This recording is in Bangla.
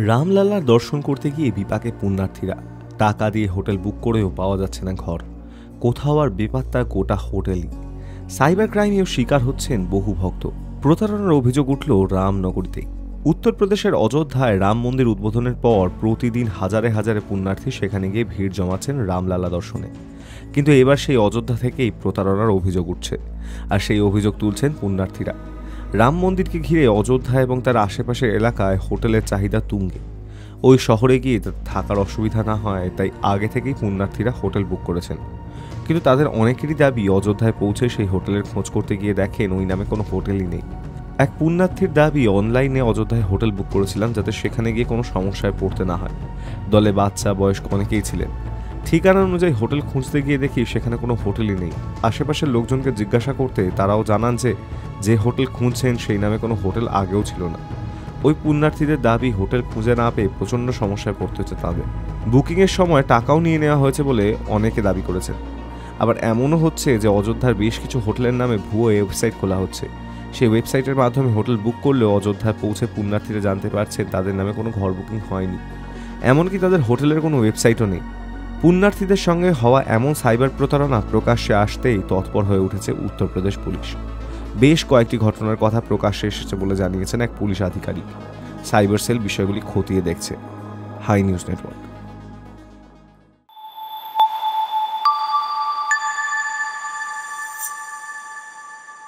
রামলালার দর্শন করতে গিয়ে বিপাকে পুণ্যার্থীরা টাকা দিয়ে হোটেল বুক করেও পাওয়া যাচ্ছে না ঘর। কোথাও আর বেপাত্তা গোটা হোটেলই। সাইবার ক্রাইমেও শিকার হচ্ছেন বহু ভক্ত। প্রতারণার অভিযোগ উঠল রামনগরীতে। উত্তরপ্রদেশের অযোধ্যায় রাম মন্দির উদ্বোধনের পর প্রতিদিন হাজারে হাজারে পুণ্যার্থী সেখানে গিয়ে ভিড় জমাচ্ছেন রামলালা দর্শনে। কিন্তু এবার সেই অযোধ্যা থেকেই প্রতারণার অভিযোগ উঠছে, আর সেই অভিযোগ তুলছেন পুণ্যার্থীরা। রাম মন্দিরকে ঘিরে অযোধ্যা এবং তার আশেপাশের এলাকায় হোটেলের চাহিদা তুঙ্গে। ওই শহরে গিয়ে থাকার অসুবিধা না হয় তাই আগে থেকেই পুণ্যার্থীরা হোটেল বুক করেছেন। কিন্তু তাদের অনেকেরই দাবি অযোধ্যায় পৌঁছে সেই হোটেলের খোঁজ করতে গিয়ে দেখেন ওই নামে কোনো হোটেলই নেই। এক পুণ্যার্থীর দাবি, অনলাইনে অযোধ্যায় হোটেল বুক করেছিলাম যাতে সেখানে গিয়ে কোনো সমস্যায় পড়তে না হয়। দলে বাচ্চা বয়স্ক অনেকেই ছিলেন। ঠিকানা অনুযায়ী হোটেল খুঁজতে গিয়ে দেখি সেখানে কোনো হোটেলই নেই। আশেপাশের লোকজনকে জিজ্ঞাসা করতে তারাও জানান যে হোটেল খুঁজছেন সেই নামে কোনো হোটেল আগেও ছিল না। ওই পুণ্যার্থীদের দাবি, হোটেল খুঁজে না পেয়ে প্রচণ্ড সমস্যায় পড়তে হচ্ছে তাদের। বুকিংয়ের সময় টাকাও নিয়ে নেওয়া হয়েছে বলে অনেকে দাবি করেছেন। আবার এমনও হচ্ছে যে অযোধ্যার বেশ কিছু হোটেলের নামে ভুয়ো ওয়েবসাইট খোলা হচ্ছে। সেই ওয়েবসাইটের মাধ্যমে হোটেল বুক করলেও অযোধ্যায় পৌঁছে পুণ্যার্থীরা জানতে পারছেন তাদের নামে কোনো ঘর বুকিং হয়নি, এমনকি তাদের হোটেলের কোনো ওয়েবসাইটও নেই। পুণ্যার্থীদের সঙ্গে হওয়া এমন সাইবার প্রতারণা প্রকাশ্যে আসতেই তৎপর হয়ে উঠেছে উত্তরপ্রদেশ পুলিশ। বেশ কয়েকটি ঘটনার কথা প্রকাশ্যে এসেছে বলে জানিয়েছেন এক পুলিশ আধিকারিক। সাইবার সেল বিষয়গুলি খতিয়ে দেখছে। Hi news network.